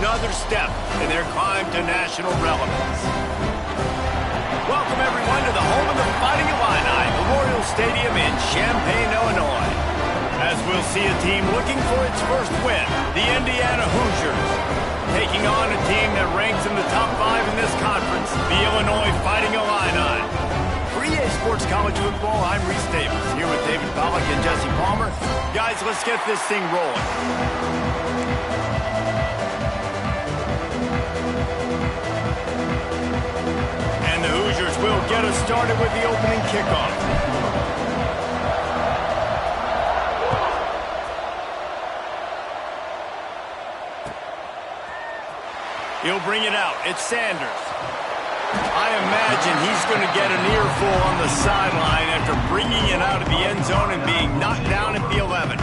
another step in their climb to national relevance. Welcome, everyone, to the home of the Fighting Illini, Memorial Stadium in Champaign, Illinois. As we'll see a team looking for its first win, the Indiana Hoosiers, taking on a team that ranks in the top 5 in this conference, the Illinois Fighting Illini. For EA Sports College Football, I'm Reese Davis, here with David Pollack and Jesse Palmer. Guys, let's get this thing rolling. And the Hoosiers will get us started with the opening kickoff. He'll bring it out. It's Sanders. I imagine he's going to get an earful on the sideline after bringing it out of the end zone and being knocked down at the 11.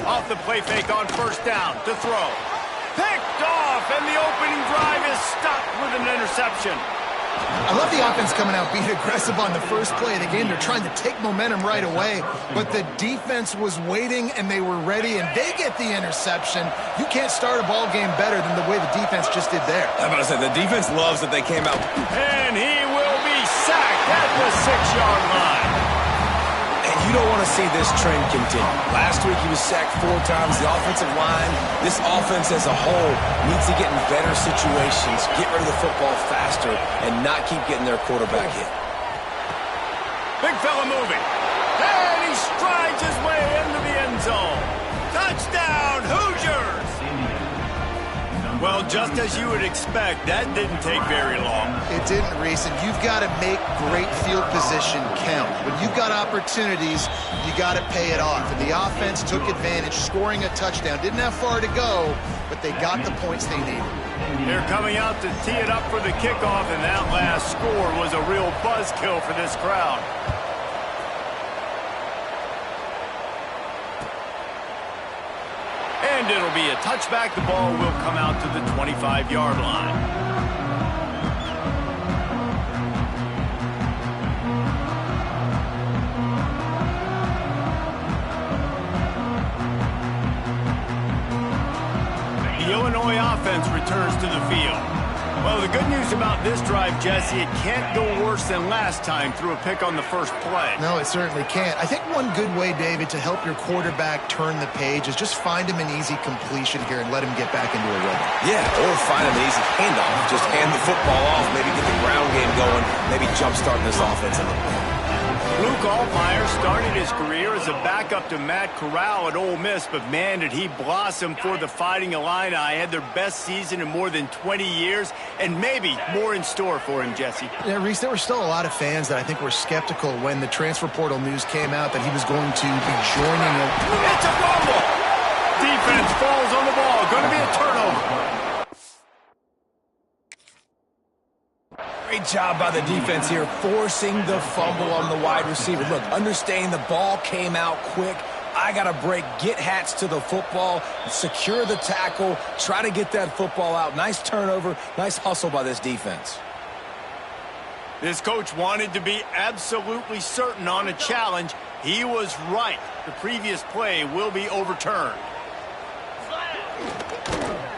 Off the play fake on first down to throw. Picked off, and the opening drive is stopped with an interception. I love the offense coming out being aggressive on the first play of the game. They're trying to take momentum right away, but the defense was waiting, and they were ready, and they get the interception. You can't start a ball game better than the way the defense just did there. I'm about to say, the defense loves that they came out. And he will be sacked at the 6-yard line. And you don't want to see this trend continue. Last week he was sacked 4 times. The offensive line, this offense as a whole, needs to get in better situations, get rid of the football faster, and not keep getting their quarterback hit. Big fella moving. And he strides his way into the end zone. Touchdown, Hoosiers! Well, just as you would expect, that didn't take very long. It didn't, Reese, and you've got to make great field position count. When you've got opportunities, you got to pay it off. And the offense took advantage, scoring a touchdown. Didn't have far to go, but they got the points they needed. They're coming out to tee it up for the kickoff, and that last score was a real buzzkill for this crowd. And it'll be a touchback. The ball will come out to the 25-yard line. The Illinois offense returns to the field. Well, the good news about this drive, Jesse, it can't go worse than last time through a pick on the first play. No, it certainly can't. I think one good way, David, to help your quarterback turn the page is just find him an easy completion here and let him get back into a rhythm. Yeah, or find an easy handoff. Just hand the football off, maybe get the ground game going, maybe jumpstart this offense a little bit. Luke Altmaier started his career as a backup to Matt Corral at Ole Miss, but man, did he blossom for the Fighting Illini. Had their best season in more than 20 years, and maybe more in store for him, Jesse. Yeah, Reese, there were still a lot of fans that I think were skeptical when the transfer portal news came out that he was going to be joining them. It's a fumble! Defense falls on the ball. Going to be a turnover. Great job by the defense here, forcing the fumble on the wide receiver. Look, understanding the ball came out quick. I got to break, get Hats to the football, secure the tackle, try to get that football out. Nice turnover, nice hustle by this defense. This coach wanted to be absolutely certain on a challenge. He was right. The previous play will be overturned.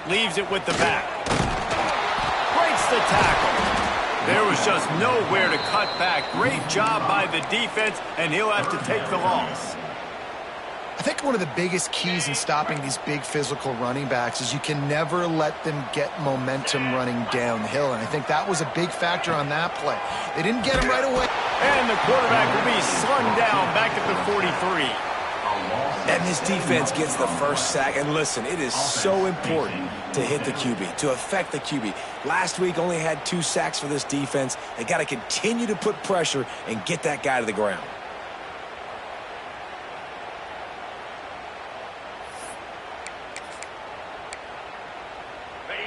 Leaves it with the back. Breaks the tackle. There was just nowhere to cut back. Great job by the defense, and he'll have to take the loss. I think one of the biggest keys in stopping these big physical running backs is you can never let them get momentum running downhill, and I think that was a big factor on that play. They didn't get him right away. And the quarterback will be slung down back at the 43. And this defense gets the first sack. And listen, it is so important to hit the QB, to affect the QB. Last week only had 2 sacks for this defense. They got to continue to put pressure and get that guy to the ground.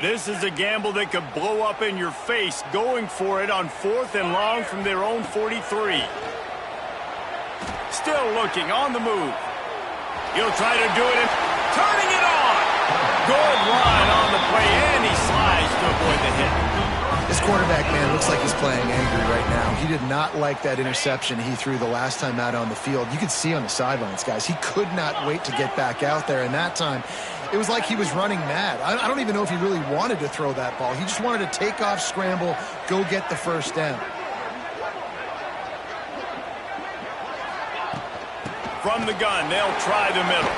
This is a gamble that could blow up in your face, going for it on 4th and long from their own 43. Still looking, on the move. He'll try to do it, and turning it on. Good line on the play, and he slides to avoid the hit. quarterback, man, looks like he's playing angry right now. He did not like that interception he threw the last time out on the field. You could see on the sidelines, guys, he could not wait to get back out there. And that time, it was like he was running mad. I don't even know if he really wanted to throw that ball. He just wanted to take off, scramble, go get the first down. From the gun, they'll try the middle.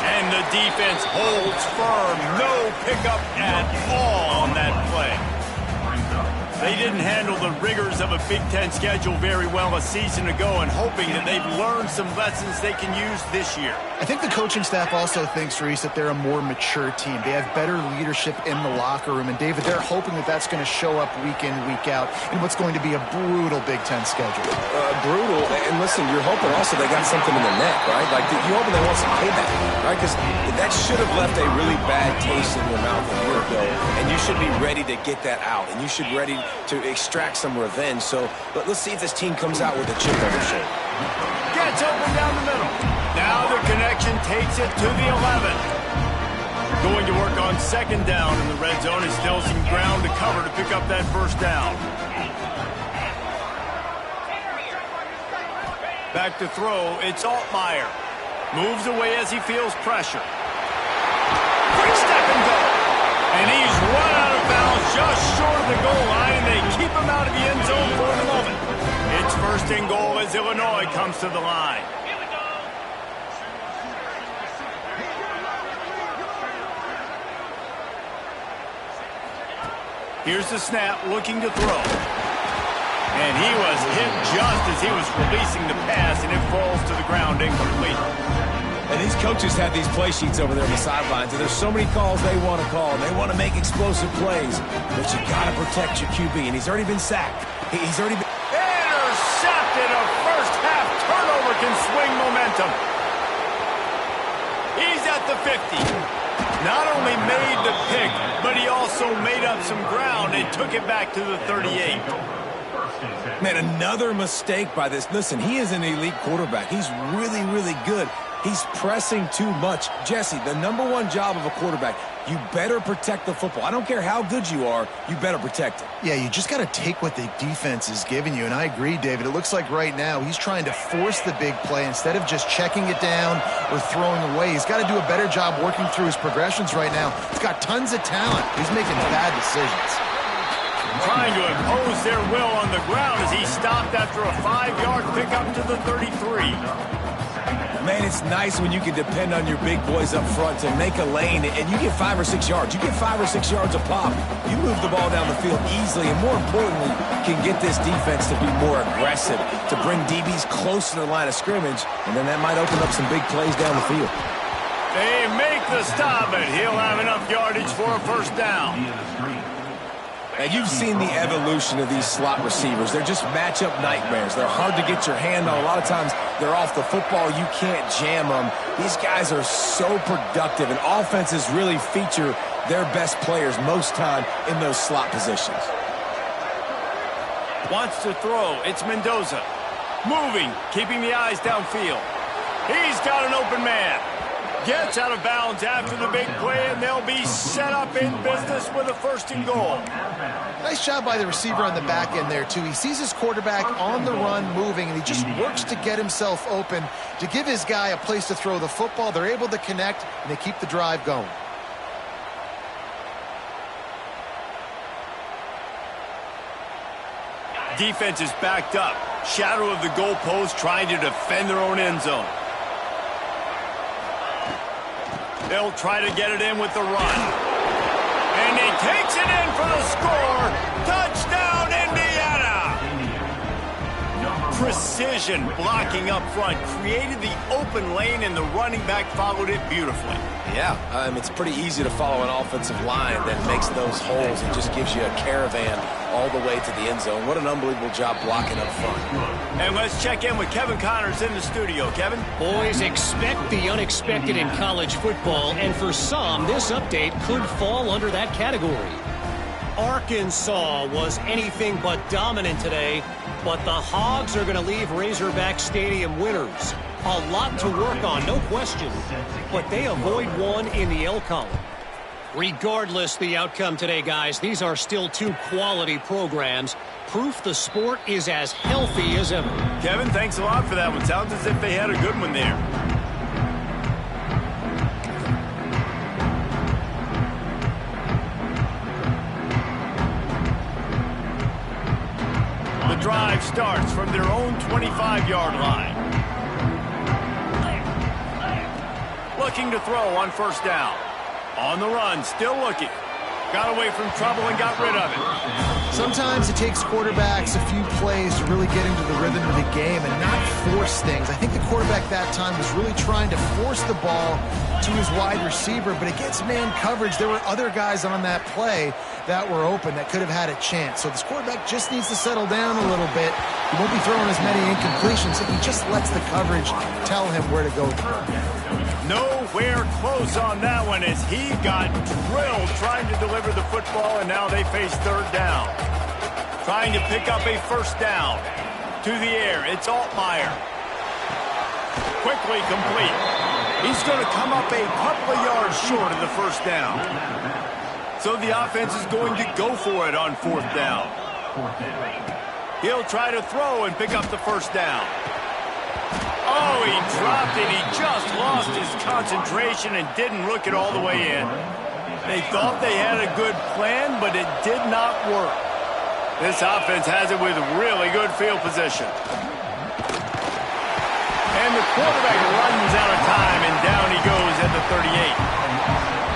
And the defense holds firm. No pickup at all on that play. They didn't handle the rigors of a Big Ten schedule very well a season ago, and hoping that they've learned some lessons they can use this year. I think the coaching staff also thinks, Reese, that they're a more mature team. They have better leadership in the locker room. And, David, they're hoping that that's going to show up week in, week out in what's going to be a brutal Big Ten schedule. Brutal. And, listen, you're hoping also they got something in the neck, right? Like, you're hoping they want some payback, right? Because that should have left a really bad taste in your mouth a year ago. And you should be ready to get that out. And you should be ready to extract some revenge. So let's see if this team comes out with a chip on their shoulder. Gets open down the middle. Now the connection takes it to the 11. Going to work on second down in the red zone. Is still some ground to cover to pick up that first down. Back to throw. It's Altmaier. Moves away as he feels pressure. Quick step and go. And he's run out of bounds just short of the goal line, and they keep him out of the end zone for the moment. It's first and goal as Illinois comes to the line. Here's the snap, looking to throw. And he was hit just as he was releasing the pass, and it falls to the ground incomplete. And these coaches have these play sheets over there on the sidelines, and there's so many calls they want to call. They want to make explosive plays, but you got to protect your QB, and he's already been sacked. He's already been intercepted. A first-half turnover can swing momentum. He's at the 50. Not only made the pick, but he also made up some ground and took it back to the 38. Man, another mistake by this. Listen, he is an elite quarterback. He's really, really good. He's pressing too much. Jesse, the #1 job of a quarterback, you better protect the football. I don't care how good you are, you better protect it. Yeah, you just got to take what the defense is giving you. And I agree, David. It looks like right now he's trying to force the big play instead of just checking it down or throwing away. He's got to do a better job working through his progressions right now. He's got tons of talent. He's making bad decisions. Trying to impose their will on the ground as he stopped after a 5-yard pickup to the 33. Man, it's nice when you can depend on your big boys up front to make a lane, and you get 5 or 6 yards. You get 5 or 6 yards a pop. You move the ball down the field easily, and more importantly, can get this defense to be more aggressive, to bring DBs close to the line of scrimmage, and then that might open up some big plays down the field. They make the stop, and he'll have enough yardage for a first down. Now, you've seen the evolution of these slot receivers. They're just matchup nightmares. They're hard to get your hand on. A lot of times, they're off the football. You can't jam them. These guys are so productive, and offenses really feature their best players most time in those slot positions. Wants to throw. It's Mendoza. Moving, keeping the eyes downfield. He's got an open man. Gets out of bounds after the big play, and they'll be set up in business with a first and goal. Nice job by the receiver on the back end there, too. He sees his quarterback on the run moving, and he just works to get himself open to give his guy a place to throw the football. They're able to connect, and they keep the drive going. Defense is backed up. Shadow of the goalpost trying to defend their own end zone. They'll try to get it in with the run. And he takes it in for the score. Touchdown, Indiana! Precision blocking up front. Created the open lane, and the running back followed it beautifully. Yeah, it's pretty easy to follow an offensive line that makes those holes and just gives you a caravan all the way to the end zone. What an unbelievable job blocking up front. And let's check in with Kevin Connors in the studio. Kevin? Boys, expect the unexpected in college football, and for some, this update could fall under that category. Arkansas was anything but dominant today, but the Hogs are going to leave Razorback Stadium winners. A lot to work on, no question, but they avoid one in the L column. Regardless the outcome today, guys, these are still two quality programs. Proof the sport is as healthy as ever. Kevin, thanks a lot for that one. Sounds as if they had a good one there. The drive starts from their own 25-yard line. Looking to throw on first down. On the run, still looking. Got away from trouble and got rid of it. Sometimes it takes quarterbacks a few plays to really get into the rhythm of the game and not force things. I think the quarterback that time was really trying to force the ball to his wide receiver, but against man coverage, there were other guys on that play that were open that could have had a chance. So this quarterback just needs to settle down a little bit. He won't be throwing as many incompletions if he just lets the coverage tell him where to go. Nowhere close on that one as he got drilled trying to deliver the football, and now they face third down. Trying to pick up a first down. To the air, it's Altmaier. Quickly complete. He's going to come up a couple of yards short of the first down. So the offense is going to go for it on fourth down. He'll try to throw and pick up the first down. Oh, he dropped it. He just lost his concentration and didn't look it all the way in. They thought they had a good plan, but it did not work. This offense has it with really good field position. And the quarterback runs out of time, and down he goes at the 38.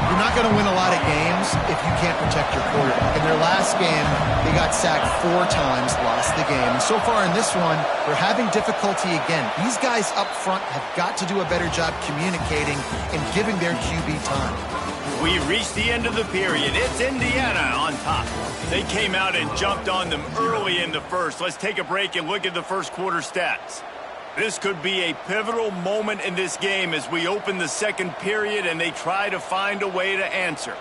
You're not going to win a lot of games if you can't protect your quarterback. In their last game, they got sacked 4 times, lost the game. And so far in this one, they're having difficulty again. These guys up front have got to do a better job communicating and giving their QB time. We reached the end of the period. It's Indiana on top. They came out and jumped on them early in the first. Let's take a break and look at the first quarter stats. This could be a pivotal moment in this game as we open the second period and they try to find a way to answer.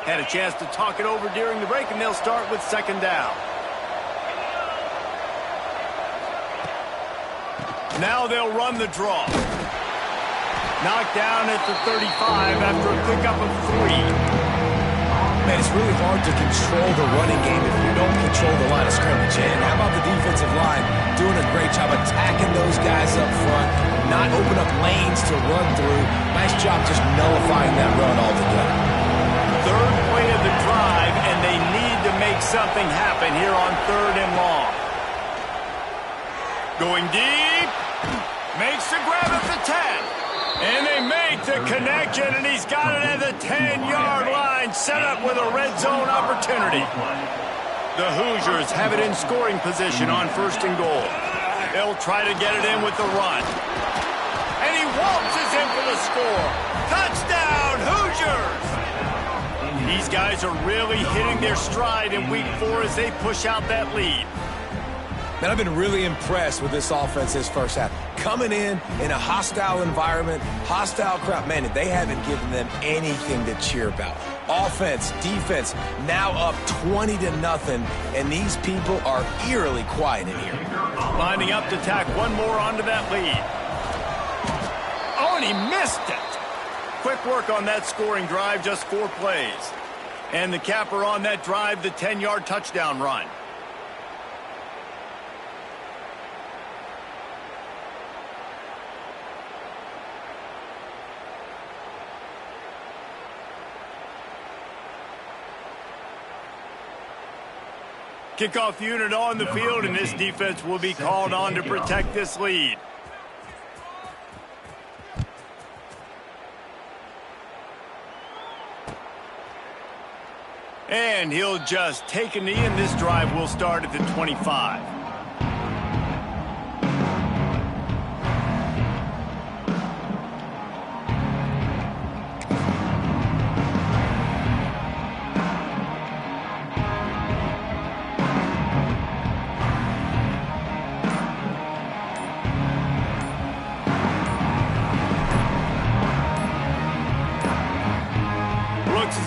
Had a chance to talk it over during the break, and they'll start with second down. Now they'll run the draw. Knocked down at the 35 after a pickup of 3. Man, it's really hard to control the running game if you don't control the line of scrimmage. And how about the defensive line doing a great job attacking those guys up front, not open up lanes to run through. Nice job just nullifying that run altogether. Third play of the drive, and they need to make something happen here on third and long. Going deep. Makes the grab at the 10. And they make the connection, and he's got it at the 10-yard line, set up with a red zone opportunity. The Hoosiers have it in scoring position on first and goal. They'll try to get it in with the run. And he waltzes in for the score. Touchdown, Hoosiers! These guys are really hitting their stride in week 4 as they push out that lead. Man, I've been really impressed with this offense this first half. Coming in a hostile environment, hostile crowd. Man, they haven't given them anything to cheer about. Offense, defense, now up 20-0, and these people are eerily quiet in here. Lining up to tack one more onto that lead. Oh, and he missed it. Quick work on that scoring drive, just 4 plays. And the capper on that drive, the 10-yard touchdown run. Kickoff unit on the field, and this defense will be called on to protect this lead. And he'll just take a knee, and this drive will start at the 25.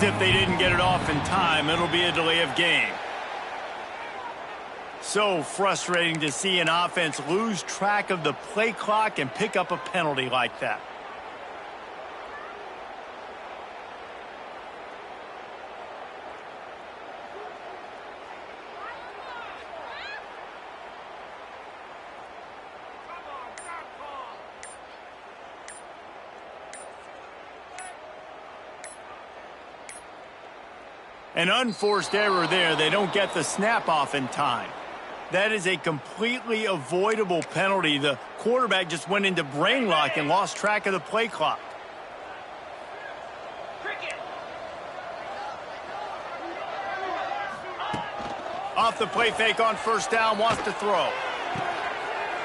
If they didn't get it off in time, it'll be a delay of game. So frustrating to see an offense lose track of the play clock and pick up a penalty like that. An unforced error there. They don't get the snap off in time. That is a completely avoidable penalty. The quarterback just went into brain lock and lost track of the play clock. Off the play fake on first down, wants to throw.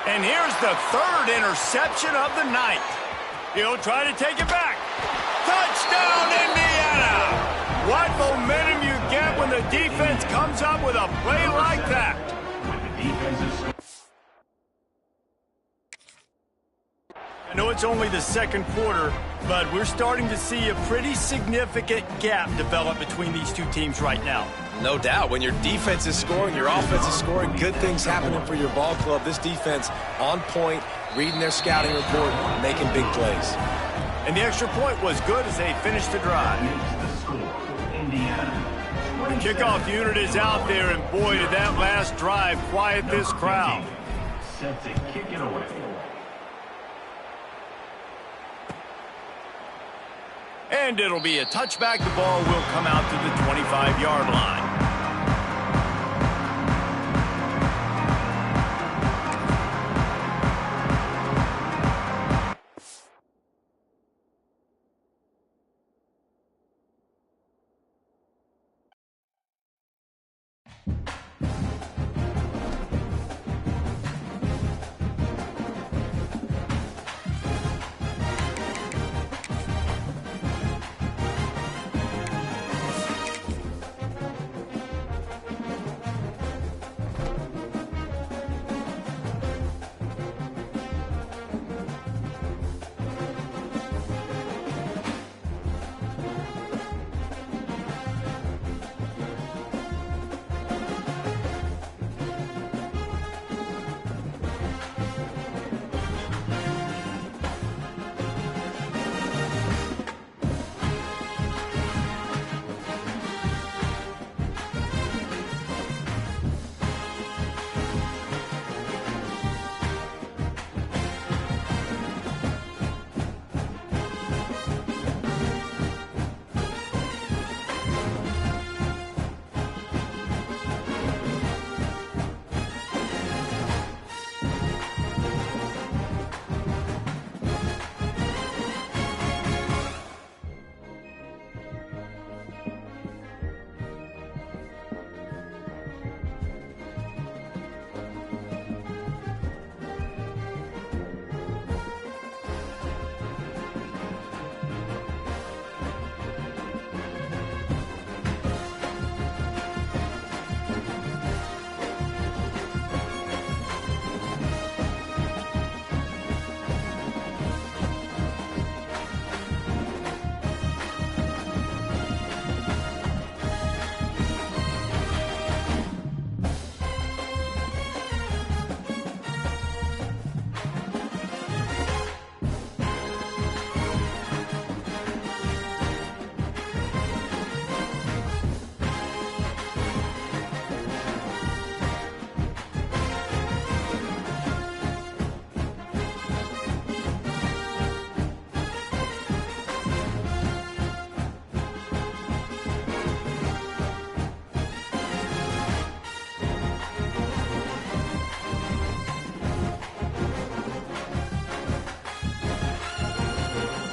And here's the third interception of the night. He'll try to take it back. Touchdown, Indiana! What momentum you get when the defense comes up with a play like that. I know it's only the second quarter, but we're starting to see a pretty significant gap develop between these two teams right now. No doubt. When your defense is scoring, your offense is scoring, good things happening for your ball club. This defense on point, reading their scouting report, making big plays. And the extra point was good as they finished the drive. The kickoff unit is out there, and boy, did that last drive quiet this crowd. Set to kick it away. And it'll be a touchback. The ball will come out to the 25-yard line.